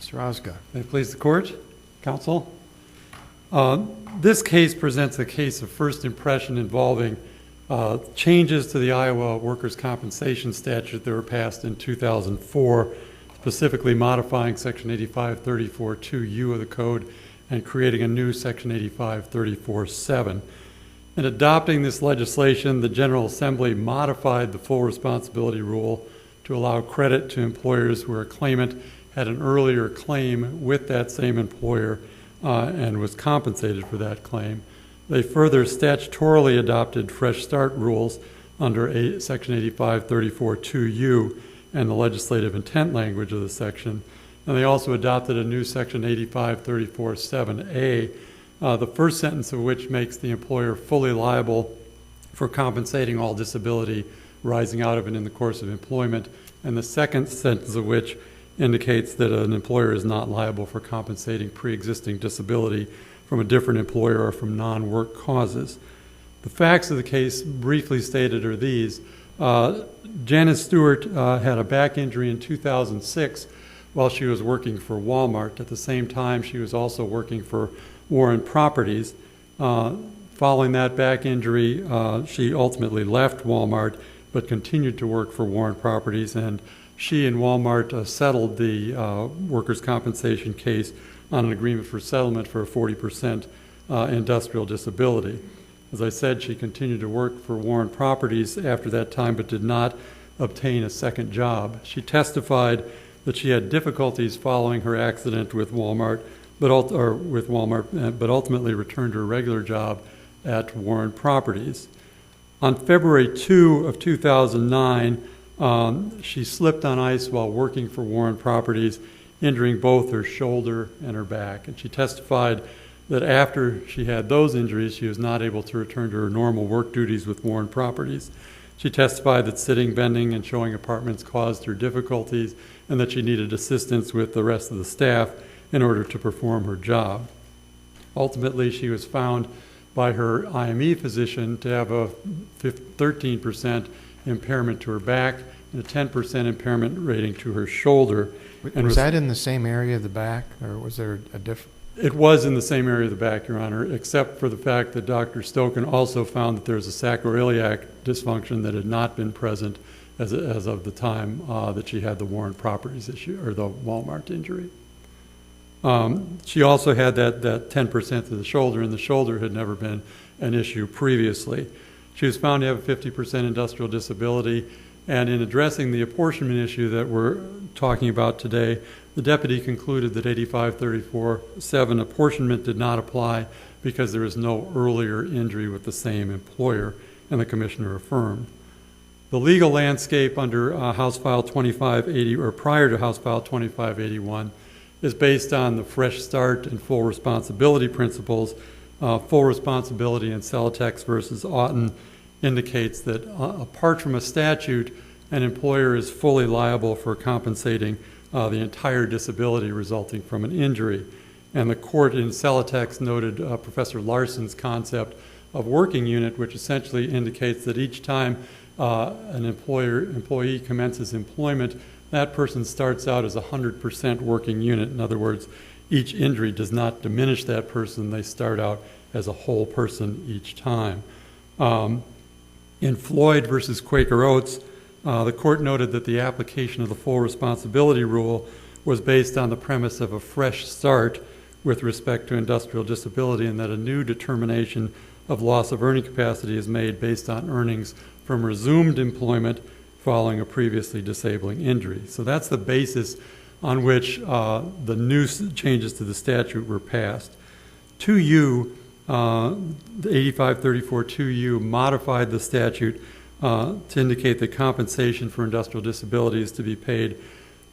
Mr. Ozga. May it please the court, counsel. This case presents a case of first impression involving changes to the Iowa workers' compensation statute that were passed in 2004, specifically modifying Section 8534(2)(u of the code and creating a new Section 8534(7). In adopting this legislation, the General Assembly modified the full responsibility rule to allow credit to employers where a claimant had an earlier claim with that same employer and was compensated for that claim. They further statutorily adopted fresh start rules under Section 8534(2)(u and the legislative intent language of the section. And they also adopted a new Section 8534(7)(a), the first sentence of which makes the employer fully liable for compensating all disability rising out of and in the course of employment, and the second sentence of which indicates that an employer is not liable for compensating pre-existing disability from a different employer or from non-work causes. The facts of the case, briefly stated, are these. Janice Stewart had a back injury in 2006 while she was working for Walmart. At the same time, she was also working for Warren Properties. Following that back injury, she ultimately left Walmart but continued to work for Warren Properties, and she and Walmart settled the workers' compensation case on an agreement for settlement for a 40% industrial disability. As I said, she continued to work for Warren Properties after that time but did not obtain a second job. She testified that she had difficulties following her accident with Walmart, but ultimately returned to her regular job at Warren Properties. On February 2 of 2009, she slipped on ice while working for Warren Properties, injuring both her shoulder and her back. And she testified that after she had those injuries, she was not able to return to her normal work duties with Warren Properties. She testified that sitting, bending, and showing apartments caused her difficulties and that she needed assistance with the rest of the staff in order to perform her job. Ultimately, she was found by her IME physician to have a 13% impairment to her back and a 10% impairment rating to her shoulder. And was that in the same area of the back, or was there a different? It was in the same area of the back, Your Honor, except for the fact that Dr. Stoken also found that there was a sacroiliac dysfunction that had not been present as of the time that she had the Warren Properties issue, or the Walmart injury. She also had that 10% to the shoulder, and the shoulder had never been an issue previously. She was found to have a 50% industrial disability, and in addressing the apportionment issue that we're talking about today, the deputy concluded that 8534(7) apportionment did not apply because there was no earlier injury with the same employer, and the commissioner affirmed. The legal landscape under House File 2580, or prior to House File 2581, is based on the fresh start and full responsibility principles. Full responsibility in Celotex versus Auten indicates that apart from a statute, an employer is fully liable for compensating the entire disability resulting from an injury. And the court in Celotex noted Professor Larson's concept of working unit, which essentially indicates that each time an employee commences employment, that person starts out as a 100% working unit. In other words, each injury does not diminish that person. They start out as a whole person each time. In Floyd versus Quaker Oats, the court noted that the application of the full responsibility rule was based on the premise of a fresh start with respect to industrial disability, and that a new determination of loss of earning capacity is made based on earnings from resumed employment following a previously disabling injury. So that's the basis on which the new changes to the statute were passed. 2U, the 8534(2)(u modified the statute to indicate that compensation for industrial disability is to be paid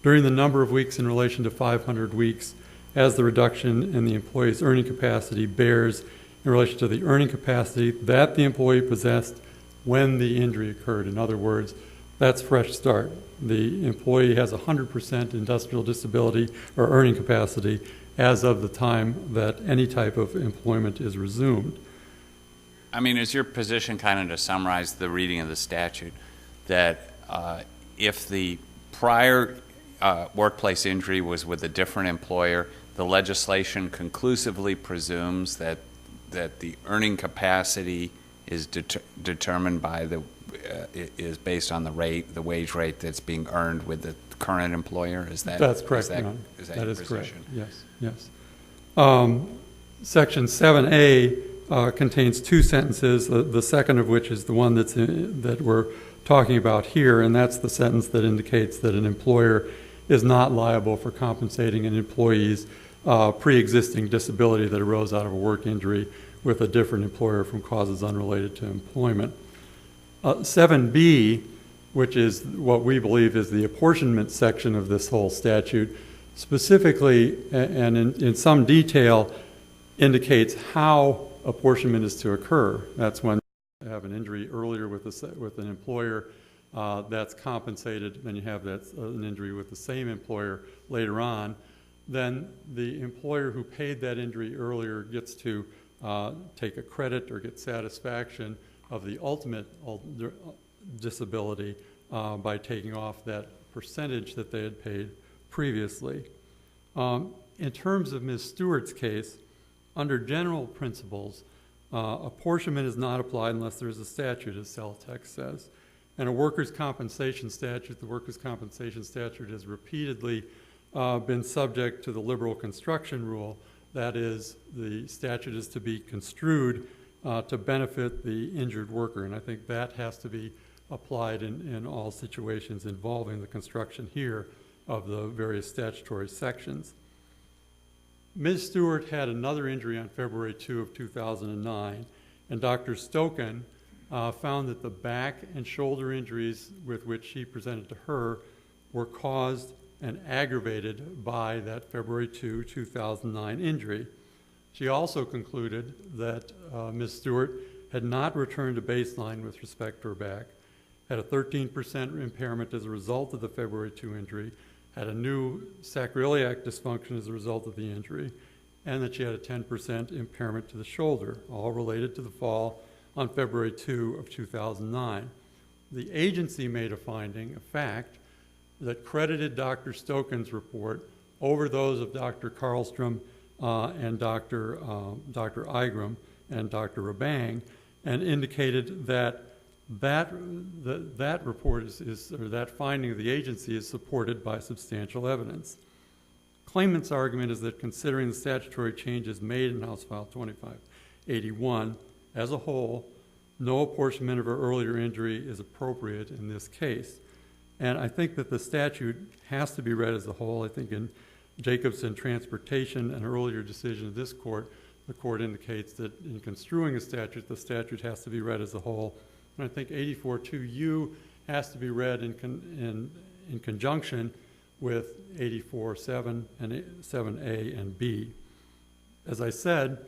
during the number of weeks in relation to 500 weeks as the reduction in the employee's earning capacity bears in relation to the earning capacity that the employee possessed when the injury occurred. In other words, that's fresh start. The employee has 100% industrial disability or earning capacity as of the time that any type of employment is resumed. I mean, is your position, kind of to summarize the reading of the statute, that if the prior workplace injury was with a different employer, the legislation conclusively presumes that the earning capacity is determined by is based on the wage rate that's being earned with the current employer. That's correct, Your Honor. Is that that your is correct. position? Yes. Section 7A contains two sentences, the second of which is the one that we're talking about here, and that's the sentence that indicates that an employer is not liable for compensating an employee's pre-existing disability that arose out of a work injury with a different employer from causes unrelated to employment. 7B, which is what we believe is the apportionment section of this whole statute, specifically and in some detail indicates how apportionment is to occur. That's when you have an injury earlier with an employer that's compensated, then you have an injury with the same employer later on, then the employer who paid that injury earlier gets to take a credit or get satisfaction of the ultimate disability by taking off that percentage that they had paid previously. In terms of Ms. Stewart's case, under general principles, apportionment is not applied unless there is a statute, as cell text says. And a workers' compensation statute, the workers' compensation statute has repeatedly been subject to the liberal construction rule. That is, the statute is to be construed to benefit the injured worker. And I think that has to be applied in all situations involving the construction here of the various statutory sections. Ms. Stewart had another injury on February 2 of 2009, and Dr. Stoken found that the back and shoulder injuries with which she presented to her were caused and aggravated by that February 2, 2009 injury. She also concluded that Ms. Stewart had not returned to baseline with respect to her back, had a 13% impairment as a result of the February 2 injury, had a new sacroiliac dysfunction as a result of the injury, and that she had a 10% impairment to the shoulder, all related to the fall on February 2 of 2009. The agency made a finding, a fact, that credited Dr. Stoken's report over those of Dr. Karlstrom and Dr. Igram and Dr. Rabang, and indicated that that report or that finding of the agency is supported by substantial evidence. Claimant's argument is that considering the statutory changes made in House File 2581 as a whole, no apportionment of her earlier injury is appropriate in this case. And I think that the statute has to be read as a whole. I think in Jacobson Transportation, an earlier decision of this court, the court indicates that in construing a statute, the statute has to be read as a whole. And I think 84.2U has to be read in conjunction with 84.7 and 7A and B. As I said,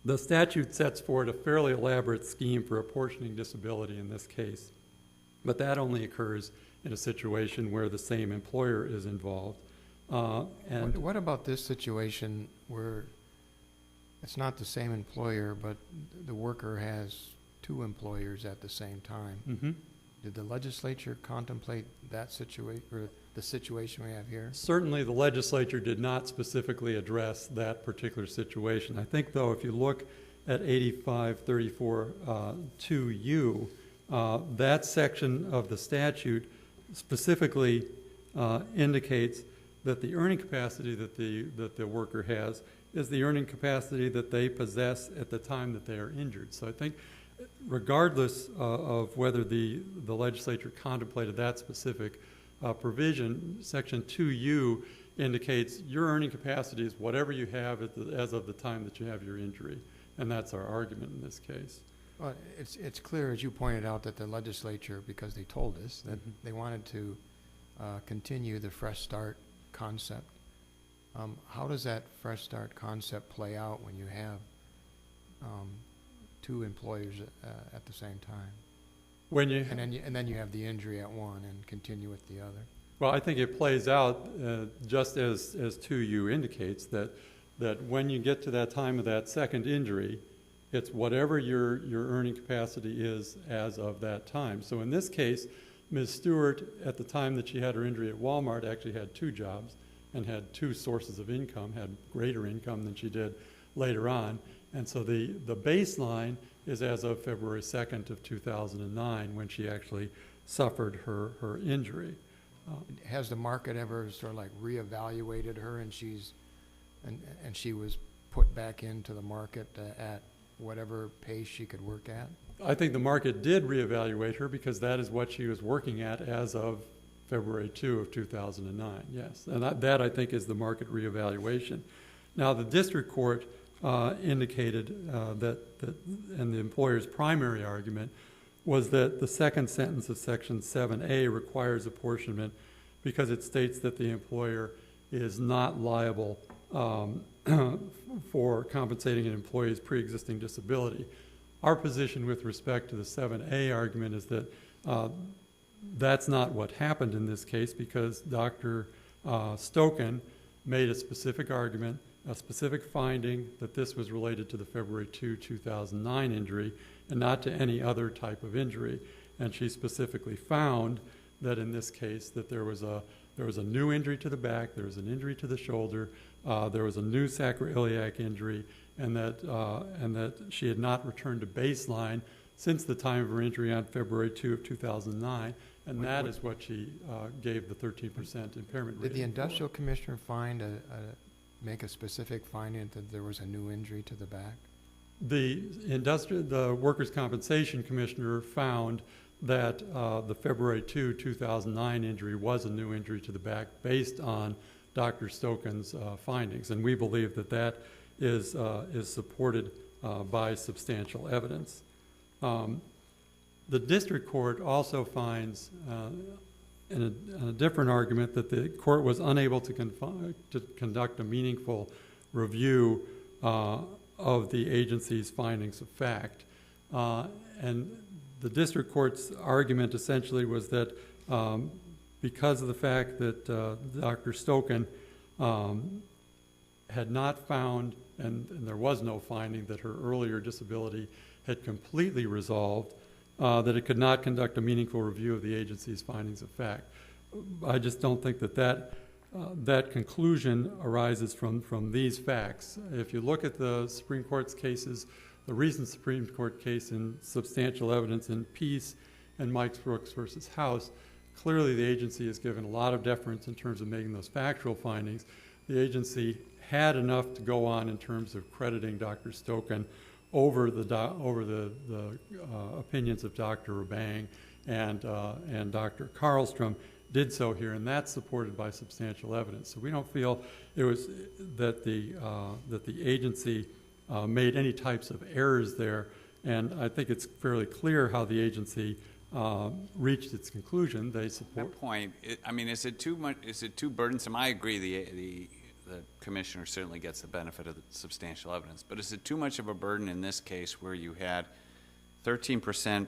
the statute sets forward a fairly elaborate scheme for apportioning disability in this case, but that only occurs in a situation where the same employer is involved. And what about this situation where it's not the same employer, but the worker has two employers at the same time? mm-hmm. Did the legislature contemplate that situation, or the situation we have here? Certainly the legislature did not specifically address that particular situation. I think, though, if you look at 8534.2U, that section of the statute specifically indicates that the earning capacity that the worker has is the earning capacity that they possess at the time that they are injured. So I think regardless of whether the legislature contemplated that specific provision, Section 2U indicates your earning capacity is whatever you have as of the time that you have your injury, and that's our argument in this case. Well, it's clear, as you pointed out, that the legislature, because they told us that they wanted to continue the Fresh Start concept. How does that Fresh Start concept play out when you have two employers at the same time? And then you have the injury at one and continue with the other. Well, I think it plays out just as 2U indicates that when you get to that time of that second injury, it's whatever your earning capacity is as of that time. So in this case, Ms. Stewart, at the time that she had her injury at Walmart, actually had 2 jobs and had 2 sources of income, had greater income than she did later on. And so the baseline is as of February 2nd of 2009 when she actually suffered her injury. Has the market ever sort of like reevaluated her and she was put back into the market at whatever pace she could work at? I think the market did reevaluate her because that is what she was working at as of February 2 of 2009, yes. And that I think is the market reevaluation. Now the district court indicated that, and the employer's primary argument was that the second sentence of Section 7A requires apportionment because it states that the employer is not liable for compensating an employee's pre-existing disability. Our position with respect to the 7A argument is that that's not what happened in this case because Dr. Stoken made a specific argument, a specific finding that this was related to the February 2, 2009 injury and not to any other type of injury. And she specifically found that in this case that there was a new injury to the back, there was an injury to the shoulder, there was a new sacroiliac injury, and that she had not returned to baseline since the time of her injury on February 2 of 2009, and that is what she gave the 13% impairment rating. Did the industrial commissioner make a specific finding that there was a new injury to the back? The workers' compensation commissioner found that the February 2, 2009 injury was a new injury to the back based on Dr. Stoken's findings, and we believe that that is supported by substantial evidence. The district court also finds in a different argument that the court was unable to conduct a meaningful review of the agency's findings of fact. And the district court's argument essentially was that because of the fact that Dr. Stoken had not found, and there was no finding that her earlier disability had completely resolved, that it could not conduct a meaningful review of the agency's findings of fact. I just don't think that conclusion arises from these facts. If you look at the Supreme Court's cases, the recent Supreme Court case in substantial evidence in Peace and Mike Brooks versus House, clearly the agency has given a lot of deference in terms of making those factual findings. The agency had enough to go on in terms of crediting Dr. Stoken over the opinions of Dr. Rabang and Dr. Karlstrom, did so here, and that's supported by substantial evidence. So we don't feel it was that the agency made any types of errors there, and I think it's fairly clear how the agency reached its conclusion. They support. That point, is it too much? Is it too burdensome? I agree. The commissioner certainly gets the benefit of the substantial evidence, but is it too much of a burden in this case where you had 13%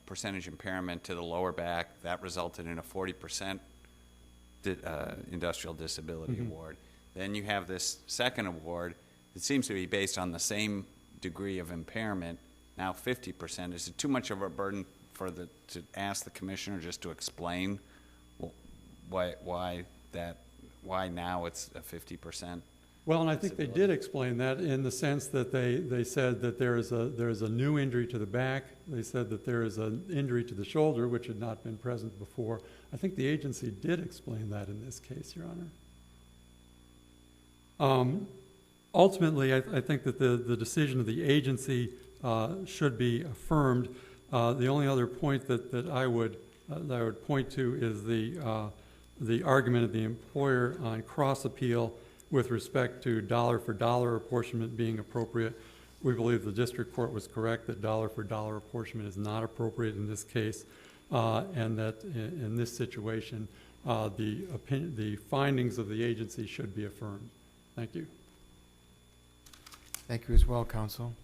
percentage impairment to the lower back that resulted in a 40% industrial disability award? Then you have this second award that seems to be based on the same degree of impairment, now 50%. Is it too much of a burden to ask the commissioner just to explain why now it's a 50%? Well, and I think they did explain that in the sense that they said that there is a new injury to the back. They said that there is an injury to the shoulder, which had not been present before. I think the agency did explain that in this case, Your Honor. Ultimately, I think that the decision of the agency should be affirmed. The only other point that I would point to is the argument of the employer on cross appeal with respect to dollar-for-dollar apportionment being appropriate. We believe the district court was correct that dollar-for-dollar apportionment is not appropriate in this case, and that in this situation, the findings of the agency should be affirmed. Thank you. Thank you as well, Counsel.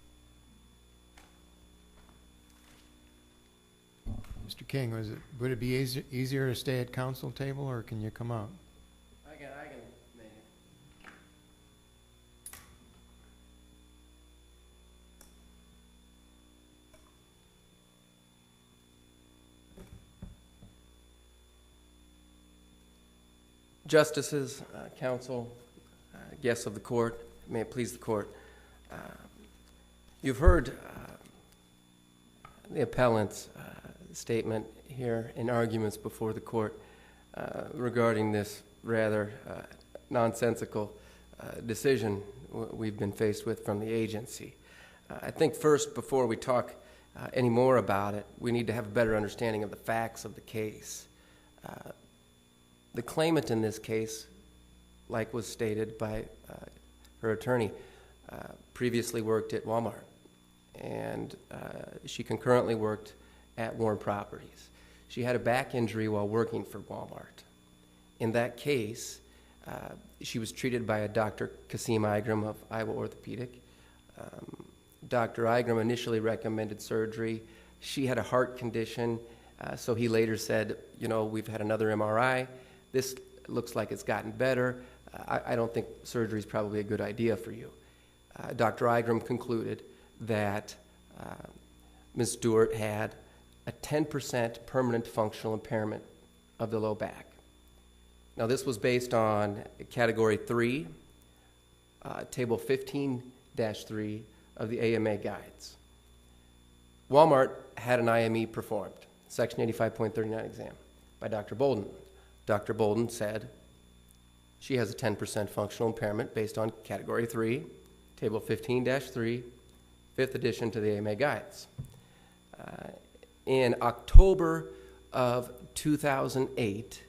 Mr. King, would it be easier to stay at counsel table, or can you come up? I can make it. Justices, counsel, guests of the court, may it please the court. You've heard the appellant's statement here in arguments before the court regarding this rather nonsensical decision we've been faced with from the agency. I think first, before we talk any more about it, we need to have a better understanding of the facts of the case. The claimant in this case, like was stated by her attorney, previously worked at Walmart, and she concurrently worked at Warren Properties. She had a back injury while working for Walmart. In that case, she was treated by a Dr. Kasim Igram of Iowa Orthopedic. Dr. Igram initially recommended surgery. She had a heart condition, so he later said, you know, we've had another MRI. This looks like it's gotten better. I don't think surgery is probably a good idea for you. Dr. Igram concluded that Ms. Stewart had a 10% permanent functional impairment of the low back. Now, this was based on Category 3, Table 15-3 of the AMA guides. Walmart had an IME performed, Section 85.39 exam, by Dr. Bolden. Dr. Bolden said she has a 10% functional impairment based on Category 3, Table 15-3, 5th edition to the AMA guides. In October of 2008,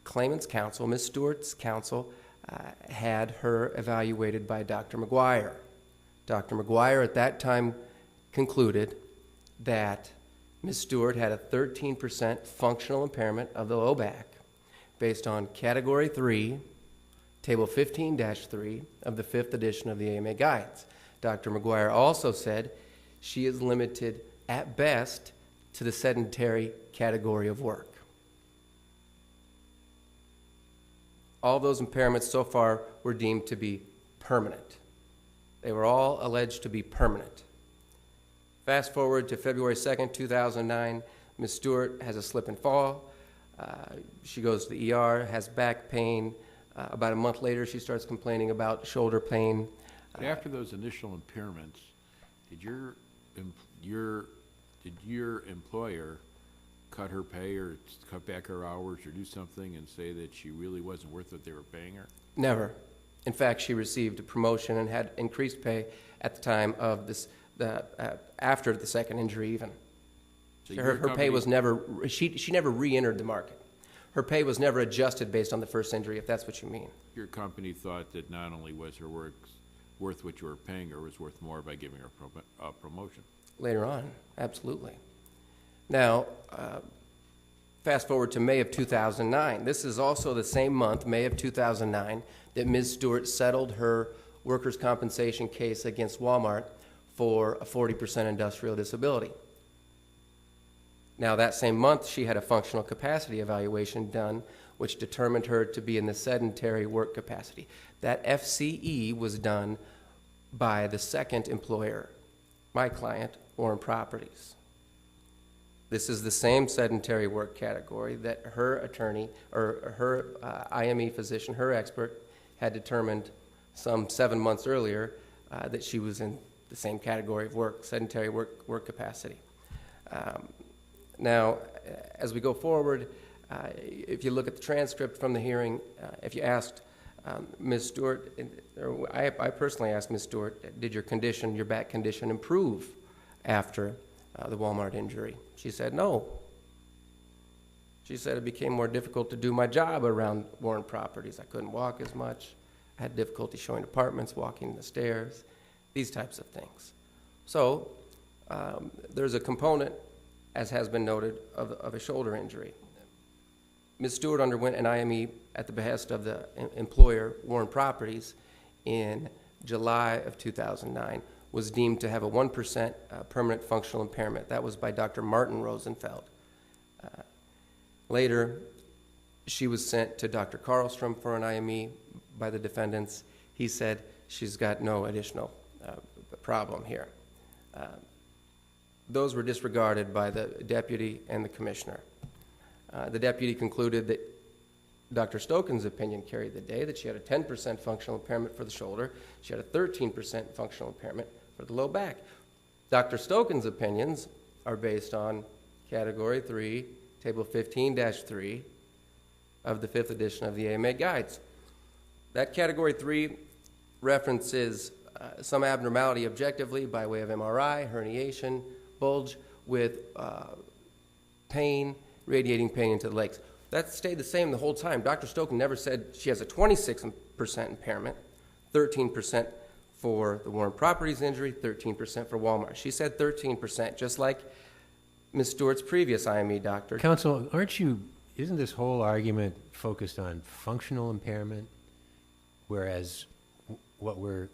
claimant's counsel, Ms. Stewart's counsel, had her evaluated by Dr. McGuire. Dr. McGuire at that time concluded that Ms. Stewart had a 13% functional impairment of the low back based on Category 3, Table 15-3 of the 5th edition of the AMA guides. Dr. McGuire also said she is limited at best to the sedentary category of work. All those impairments so far were deemed to be permanent. They were all alleged to be permanent. Fast forward to February 2nd, 2009, Ms. Stewart has a slip and fall. She goes to the ER, has back pain. About a month later, she starts complaining about shoulder pain. But after those initial impairments, did your employer cut her pay or cut back her hours or do something and say that she really wasn't worth what they were paying her? Never. In fact, she received a promotion and had increased pay at the time of this, after the second injury even. So Her pay was never, she never re-entered the market. Her pay was never adjusted based on the first injury, if that's what you mean. Your company thought that not only was her work worth what you were paying her, it was worth more by giving her a promotion. Later on, absolutely. Now, fast forward to May of 2009. This is also the same month, May of 2009, that Ms. Stewart settled her workers' compensation case against Walmart for a 40% industrial disability. Now, that same month, she had a functional capacity evaluation done, which determined her to be in the sedentary work capacity. That FCE was done by the second employer, my client, Warren Properties. This is the same sedentary work category that her attorney, or her IME physician, her expert, had determined some 7 months earlier that she was in the same category of work, sedentary work capacity. Now, as we go forward, if you look at the transcript from the hearing, if you asked Ms. Stewart, or I personally asked Ms. Stewart, did your back condition improve after the Walmart injury? She said no. She said it became more difficult to do my job around Warren Properties. I couldn't walk as much. I had difficulty showing apartments, walking the stairs, these types of things. So there's a component, as has been noted, of a shoulder injury. Ms. Stewart underwent an IME at the behest of the employer, Warren Properties, in July of 2009, was deemed to have a 1% permanent functional impairment. That was by Dr. Martin Rosenfeld. Later, she was sent to Dr. Karlstrom for an IME by the defendants. He said she's got no additional problem here. Those were disregarded by the deputy and the commissioner. The deputy concluded that Dr. Stoken's opinion carried the day, that she had a 10% functional impairment for the shoulder. She had a 13% functional impairment for the low back. Dr. Stoken's opinions are based on Category 3, Table 15-3 of the 5th edition of the AMA Guides. That Category 3 references some abnormality objectively by way of MRI, herniation, bulge, with pain, radiating pain into the legs. That stayed the same the whole time. Dr. Stoken never said she has a 26% impairment, 13% for the Warren Properties injury, 13% for Walmart. She said 13%, just like Ms. Stewart's previous IME doctor. Counsel, isn't this whole argument focused on functional impairment, whereas what we're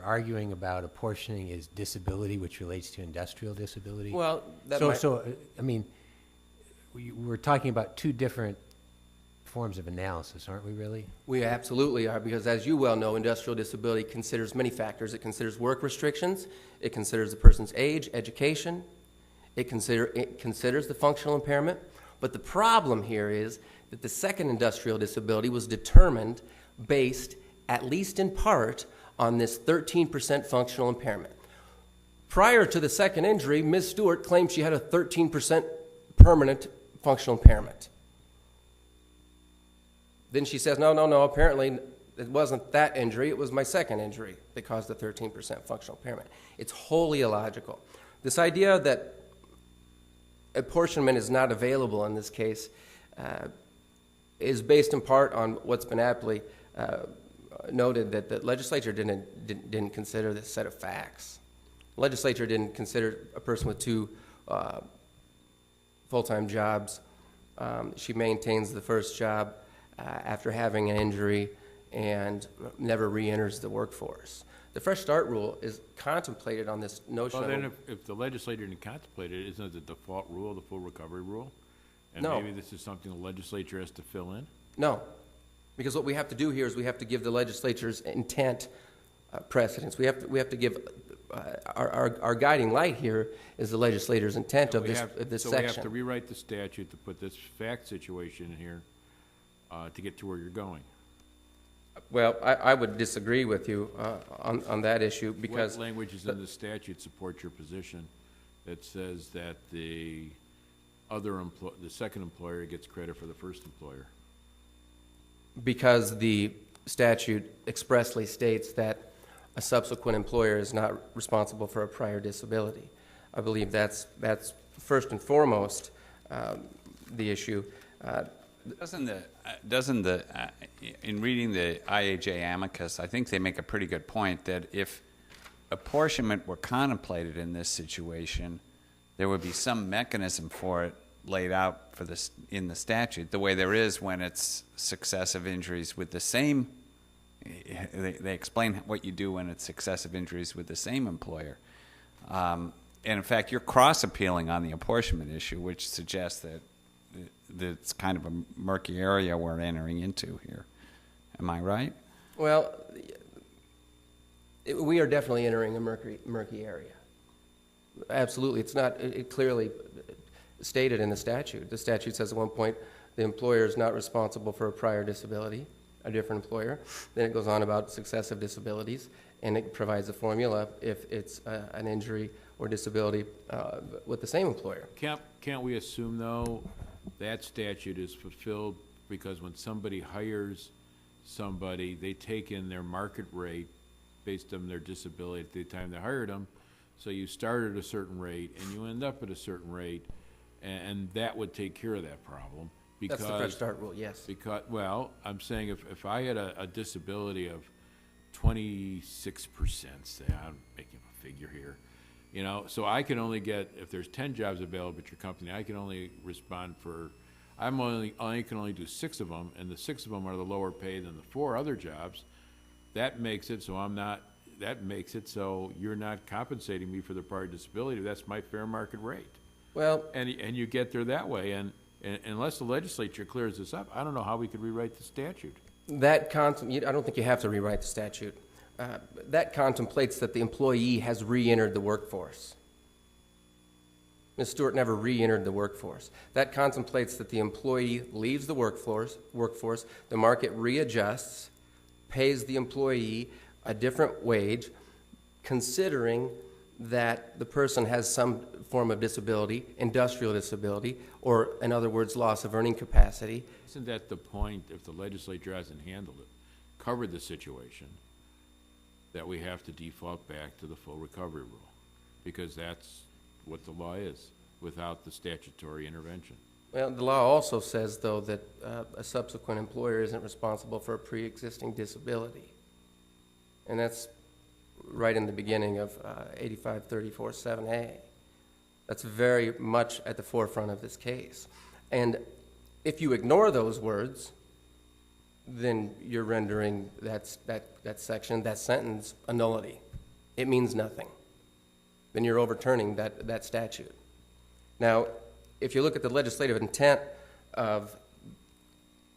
arguing about apportioning is disability, which relates to industrial disability? Well, I mean, we're talking about two different forms of analysis, aren't we really? We absolutely are, because as you well know, industrial disability considers many factors. It considers work restrictions, it considers the person's age, education, it considers the functional impairment. But the problem here is that the second industrial disability was determined based, at least in part, on this 13% functional impairment. Prior to the second injury, Ms. Stewart claimed she had a 13% permanent functional impairment. Then she says, no, apparently it wasn't that injury, it was my second injury that caused the 13% functional impairment. It's wholly illogical. This idea that apportionment is not available in this case is based in part on what's been aptly noted, that the legislature didn't consider this set of facts. The legislature didn't consider a person with two full-time jobs. She maintains the first job after having an injury and never re-enters the workforce. The Fresh Start rule is contemplated on this notion Well, of... then if the legislature didn't contemplate it, isn't it the default rule, the full recovery rule? And No. maybe this is something the legislature has to fill in? No, because what we have to do here is we have to give the legislature's intent precedence. We have to give our guiding light here is the legislator's intent of this section. So we have to rewrite the statute to put this fact situation in here to get to where you're going. Well, I would disagree with you on that issue, because What languages in the statute support your position that says that the second employer gets credit for the first employer? because the statute expressly states that a subsequent employer is not responsible for a prior disability. I believe that's first and foremost the issue. In reading the IAJ amicus, I think they make a pretty good point that if apportionment were contemplated in this situation, there would be some mechanism for it laid out for this in the statute, the way there is when it's successive injuries with the same. They explain what you do when it's successive injuries with the same employer. And in fact, you're cross-appealing on the apportionment issue, which suggests that it's kind of a murky area we're entering into here. Am I right? Well, we are definitely entering a murky area. Absolutely. It's not clearly stated in the statute. The statute says at one point the employer is not responsible for a prior disability, a different employer. Then it goes on about successive disabilities, and it provides a formula if it's an injury or disability with the same employer. Can't we assume, though, that statute is fulfilled because when somebody hires somebody, they take in their market rate based on their disability at the time they hired them, so you start at a certain rate and you end up at a certain rate, and that would take care of that problem. Because, That's the Fresh Start rule, yes. Because, well, I'm saying if I had a disability of 26%, say, I'm making a figure here, you know, so I can only get, if there's 10 jobs available at your company, I can only respond for, I can only do 6 of them, and the 6 of them are the lower pay than the 4 other jobs. That makes it so you're not compensating me for the prior disability. That's my fair market rate. Well, and you get there that way, and unless the legislature clears this up, I don't know how we could rewrite the statute. I don't think you have to rewrite the statute. That contemplates that the employee has re-entered the workforce. Ms. Stewart never re-entered the workforce. That contemplates that the employee leaves the workforce, the market readjusts, pays the employee a different wage, considering that the person has some form of disability, industrial disability, or in other words, loss of earning capacity. Isn't that the point, if the legislature hasn't handled it, covered the situation, that we have to default back to the full recovery rule? Because that's what the law is, without the statutory intervention. Well, the law also says, though, that a subsequent employer isn't responsible for a pre-existing disability. And that's right in the beginning of 8534-7A. That's very much at the forefront of this case. And if you ignore those words, then you're rendering that section, that sentence, a nullity. It means nothing. Then you're overturning that statute. Now, if you look at the legislative intent of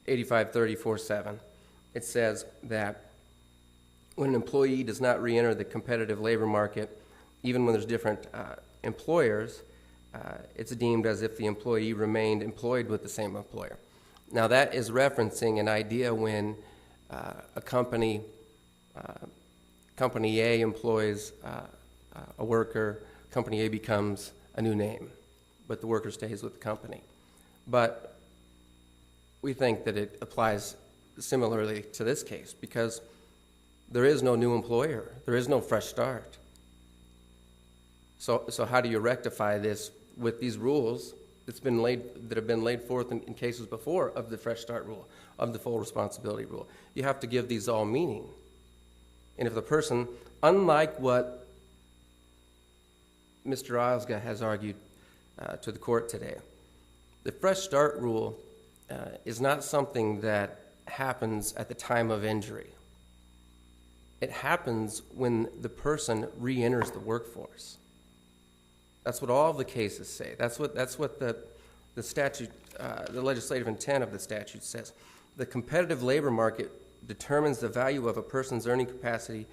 8534-7, it says that when an employee does not re-enter the competitive labor market, even when there's different employers, it's deemed as if the employee remained employed with the same employer. Now, that is referencing an idea when a company A employs a worker, company A becomes a new name, but the worker stays with the company. But we think that it applies similarly to this case because there is no new employer. There is no fresh start. So how do you rectify this with these rules that have been laid forth in cases before of the fresh start rule, of the full responsibility rule? You have to give these all meaning. And if the person, unlike what Mr. Ozga has argued to the court today, the fresh start rule is not something that happens at the time of injury. It happens when the person re-enters the workforce. That's what all of the cases say. That's what the statute, the legislative intent of the statute says. The competitive labor market determines the value of a person's earning capacity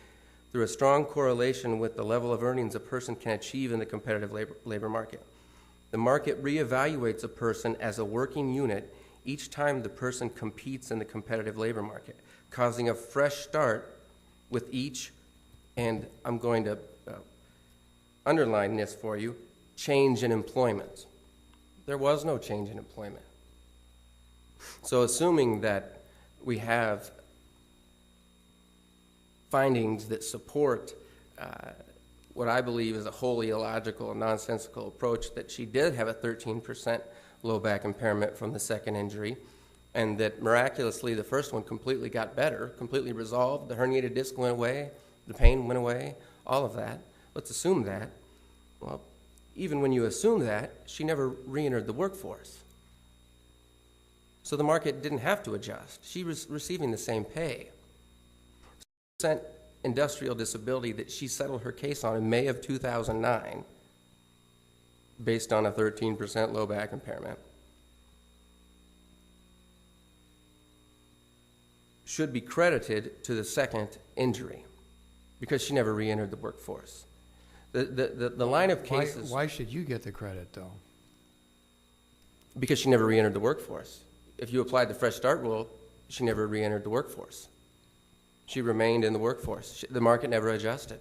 through a strong correlation with the level of earnings a person can achieve in the competitive labor market. The market reevaluates a person as a working unit each time the person competes in the competitive labor market, causing a fresh start with each, and I'm going to underline this for you, change in employment. There was no change in employment. So assuming that we have findings that support what I believe is a wholly illogical and nonsensical approach, that she did have a 13% low back impairment from the second injury, and that miraculously the first one completely got better, completely resolved, the herniated disc went away, the pain went away, all of that. Let's assume that. Well, even when you assume that, she never re-entered the workforce. So the market didn't have to adjust. She was receiving the same pay. Industrial disability that she settled her case on in May of 2009 based on a 13% low back impairment should be credited to the second injury because she never re-entered the workforce. The line of cases... Why should you get the credit, though? Because she never re-entered the workforce. If you applied the Fresh Start rule, she never re-entered the workforce. She remained in the workforce. The market never adjusted.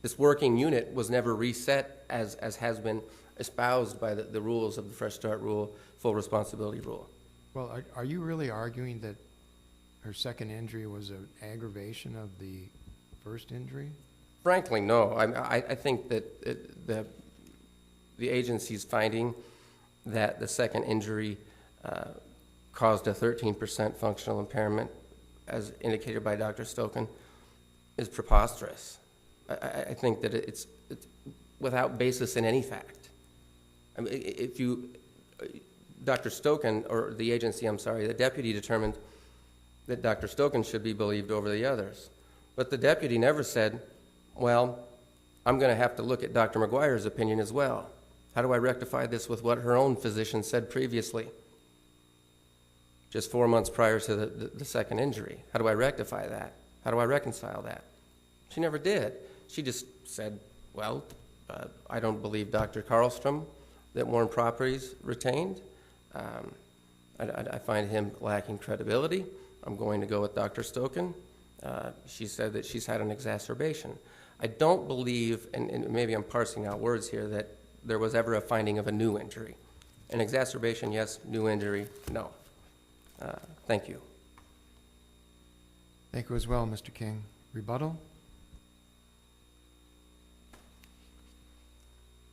This working unit was never reset as has been espoused by the rules of the Fresh Start rule, full responsibility rule. Well, are you really arguing that her second injury was an aggravation of the first injury? Frankly, no. I think that the agency's finding that the second injury caused a 13% functional impairment, as indicated by Dr. Stoken, is preposterous. I think that it's without basis in any fact. I mean, if you, Dr. Stoken, or the agency, I'm sorry, the deputy determined that Dr. Stoken should be believed over the others. But the deputy never said, well, I'm going to have to look at Dr. McGuire's opinion as well. How do I rectify this with what her own physician said previously, just 4 months prior to the second injury? How do I rectify that? How do I reconcile that? She never did. She just said, well, I don't believe Dr. Karlstrom that Warren Properties retained. I find him lacking credibility. I'm going to go with Dr. Stoken. She said that she's had an exacerbation. I don't believe, and maybe I'm parsing out words here, that there was ever a finding of a new injury. An exacerbation, yes. New injury, no. Thank you. Thank you as well, Mr. King. Rebuttal?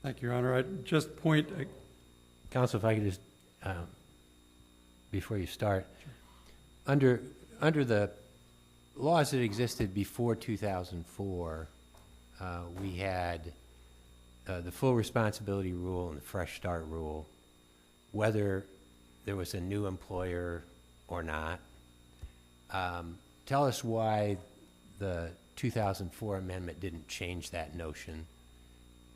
Thank you, Your Honor. I'd just point, Counsel, if I could just, before you start, under the laws that existed before 2004, we had the full responsibility rule and the fresh start rule, whether there was a new employer or not. Tell us why the 2004 amendment didn't change that notion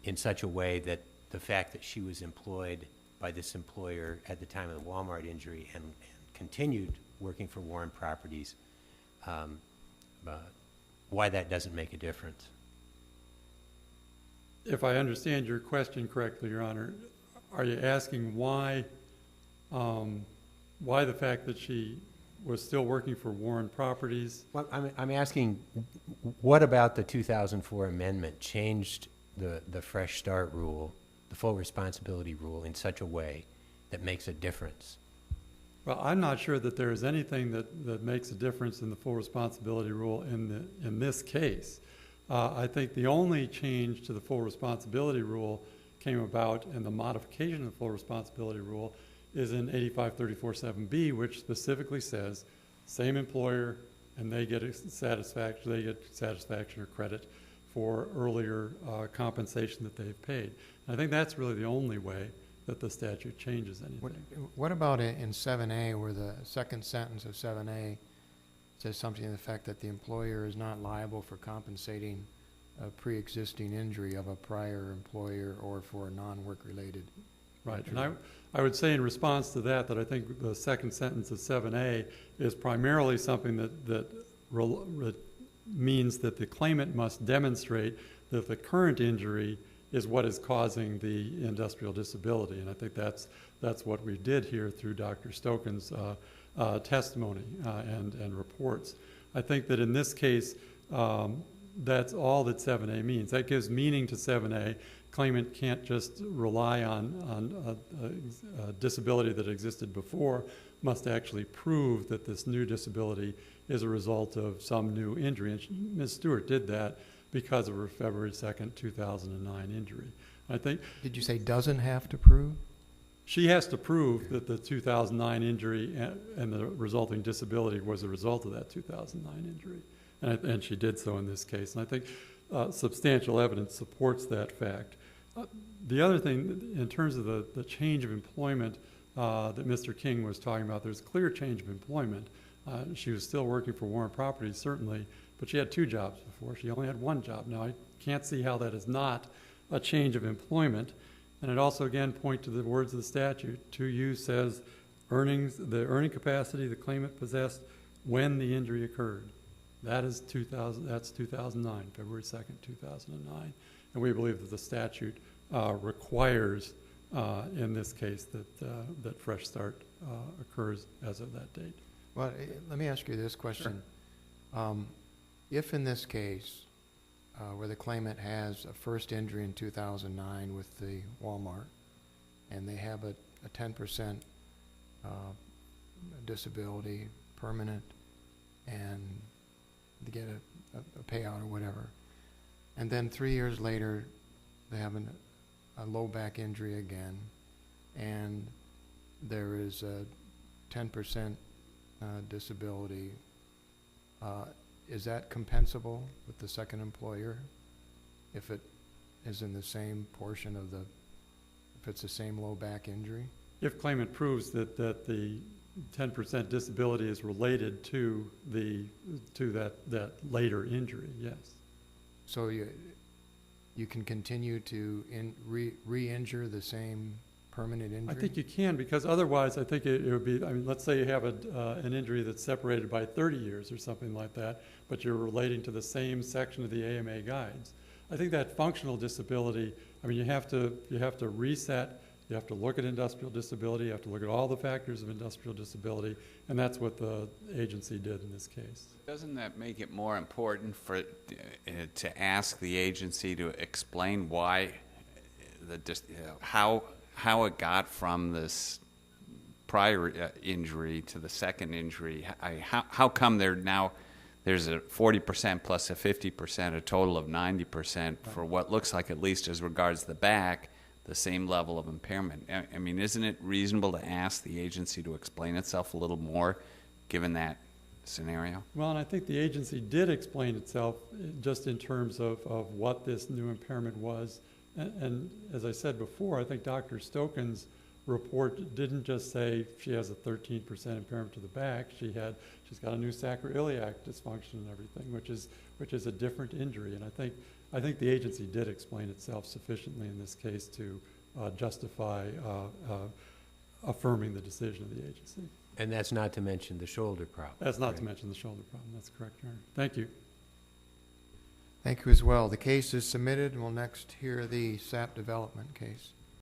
in such a way that the fact that she was employed by this employer at the time of the Walmart injury and continued working for Warren Properties, why that doesn't make a difference. if I understand your question correctly, Your Honor, are you asking why the fact that she was still working for Warren Properties? Well, I'm asking, what about the 2004 amendment changed the fresh start rule, the full responsibility rule, in such a way that makes a difference? Well, I'm not sure that there is anything that makes a difference in the full responsibility rule in this case. I think the only change to the full responsibility rule came about, and the modification of the full responsibility rule is in 8534.7b, which specifically says same employer, and they get satisfaction or credit for earlier compensation that they've paid. And I think that's really the only way that the statute changes anything. What about in 7A, where the second sentence of 7A says something to the effect that the employer is not liable for compensating a pre-existing injury of a prior employer or for a non-work-related Right, injury? and I would say in response to that I think the second sentence of 7A is primarily something that means that the claimant must demonstrate that the current injury is what is causing the industrial disability, and I think that's what we did here through Dr. Stoken's testimony and reports. I think that in this case, that's all that 7A means. That gives meaning to 7A. Claimant can't just rely on a disability that existed before, must actually prove that this new disability is a result of some new injury. And Ms. Stewart did that because of her February 2nd, 2009 injury. I think. Did you say doesn't have to prove? She has to prove that the 2009 injury and the resulting disability was a result of that 2009 injury. And she did so in this case. And I think substantial evidence supports that fact. The other thing, in terms of the change of employment that Mr. King was talking about, there's a clear change of employment. She was still working for Warren Properties, certainly, but she had 2 jobs before. She only had 1 job. Now, I can't see how that is not a change of employment. And it also, again, point to the words of the statute. 2U says the earning capacity the claimant possessed when the injury occurred. That's 2009, February 2nd, 2009. And we believe that the statute requires, in this case, that fresh start occurs as of that date. Well, let me ask you this question. Sure. If in this case, where the claimant has a first injury in 2009 with the Walmart, and they have a 10% disability, permanent, and they get a payout or whatever, and then 3 years later they have a low back injury again, and there is a 10% disability, is that compensable with the second employer if it is in the same portion of if it's the same low back injury? If claimant proves that the 10% disability is related to that later injury, yes. So you can continue to re-injure the same permanent injury? I think you can, because otherwise I think it would be, I mean, let's say you have an injury that's separated by 30 years or something like that, but you're relating to the same section of the AMA guides. I think that functional disability, I mean, you have to reset You have to look at industrial disability, you have to look at all the factors of industrial disability, and that's what the agency did in this case. Doesn't that make it more important for, to ask the agency to explain why how it got from this prior injury to the second injury? How come there's a 40% plus a 50%, a total of 90% for what looks like, at least as regards the back, the same level of impairment? I mean, isn't it reasonable to ask the agency to explain itself a little more, given that scenario? Well, and I think the agency did explain itself just in terms of what this new impairment was. And as I said before, I think Dr. Stoken's report didn't just say she has a 13% impairment to the back. She's got a new sacroiliac dysfunction and everything, which is a different injury. And I think the agency did explain itself sufficiently in this case to justify affirming the decision of the agency. And that's not to mention the shoulder problem. That's not to mention the shoulder problem. That's correct, Your Honor. Thank you. Thank you as well. The case is submitted, and we'll next hear the SAP development case.